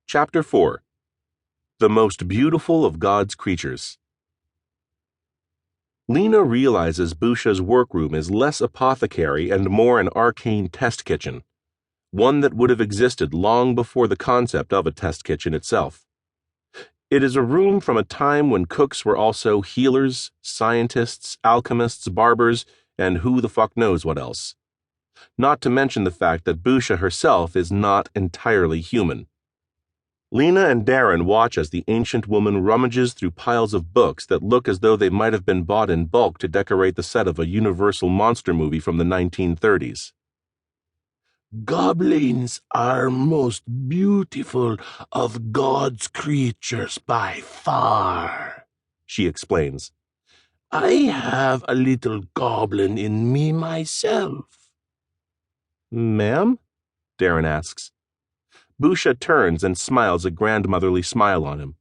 Chapter 4 The Most Beautiful of God's Creatures. Lena realizes Busha's workroom is less apothecary and more an arcane test kitchen, one that would have existed long before the concept of a test kitchen itself. It is a room from a time when cooks were also healers, scientists, alchemists, barbers, and who the fuck knows what else. Not to mention the fact that Busha herself is not entirely human. Lena and Darren watch as the ancient woman rummages through piles of books that look as though they might have been bought in bulk to decorate the set of a Universal monster movie from the 1930s. Goblins are most beautiful of God's creatures by far, she explains. I have a little goblin in me myself. Ma'am? Darren asks. Busha turns and smiles a grandmotherly smile on him.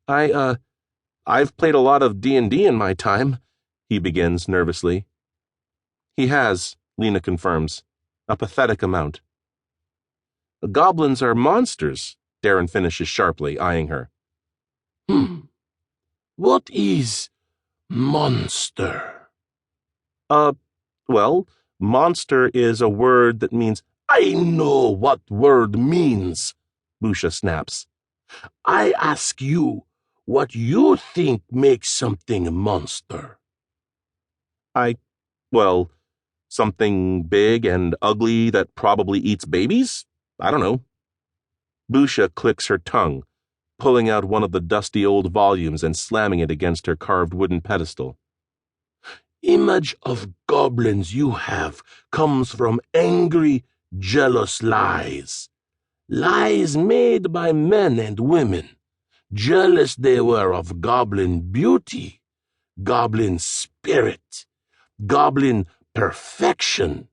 I've played a lot of D&D in my time, he begins nervously. He has, Lena confirms, a pathetic amount. Goblins are monsters, Darren finishes sharply, eyeing her. What is monster? Well, monster is a word that means I know what word means, Busha snaps. I ask you what you think makes something a monster. Something big and ugly that probably eats babies? I don't know. Busha clicks her tongue, pulling out one of the dusty old volumes and slamming it against her carved wooden pedestal. Image of goblins you have comes from angry, jealous lies. Lies made by men and women. Jealous they were of goblin beauty, goblin spirit, goblin perfection.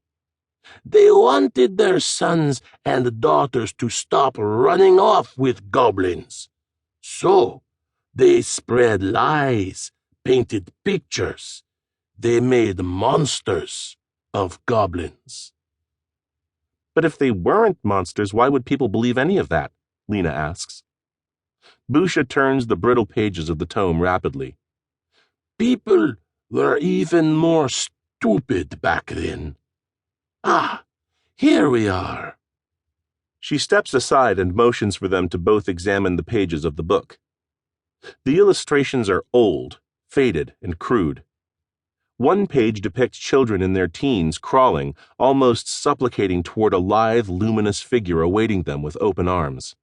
They wanted their sons and daughters to stop running off with goblins. So, they spread lies, painted pictures. They made monsters of goblins. But if they weren't monsters, why would people believe any of that? Lena asks. Busha turns the brittle pages of the tome rapidly. People were even more stupid back then. Ah, here we are. She steps aside and motions for them to both examine the pages of the book. The illustrations are old, faded, and crude. One page depicts children in their teens crawling, almost supplicating toward a lithe, luminous figure awaiting them with open arms.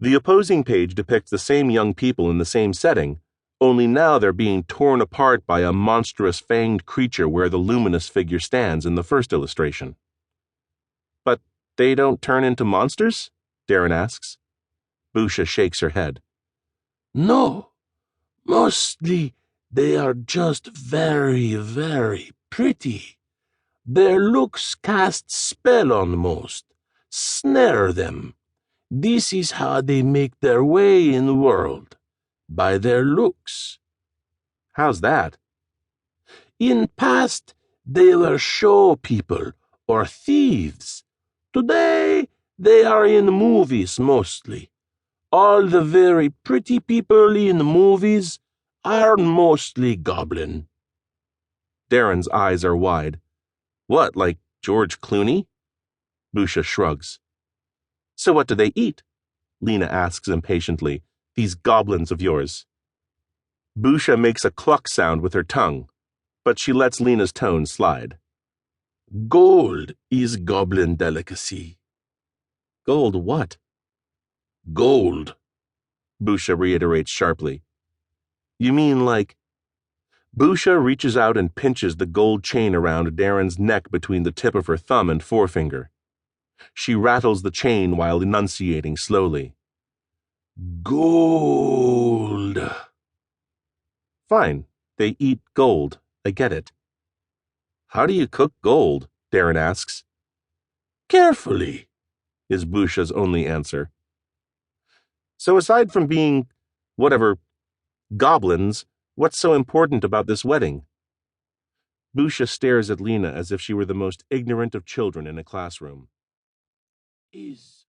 The opposing page depicts the same young people in the same setting, only now they're being torn apart by a monstrous fanged creature where the luminous figure stands in the first illustration. But they don't turn into monsters? Darren asks. Busha shakes her head. No, mostly they are just very, very pretty. Their looks cast spell on most, snare them. This is how they make their way in the world, by their looks. How's that? In past, they were show people or thieves. Today, they are in movies mostly. All the very pretty people in movies are mostly goblin. Darren's eyes are wide. What, like George Clooney? Busha shrugs. So what do they eat? Lena asks impatiently. These goblins of yours. Busha makes a cluck sound with her tongue, but she lets Lena's tone slide. Gold is goblin delicacy. Gold what? Gold, Busha reiterates sharply. You mean like... Busha reaches out and pinches the gold chain around Darren's neck between the tip of her thumb and forefinger. She rattles the chain while enunciating slowly. Gold. Fine, they eat gold. I get it. How do you cook gold? Darren asks. Carefully, is Busha's only answer. So aside from being, goblins, what's so important about this wedding? Busha stares at Lena as if she were the most ignorant of children in a classroom. Is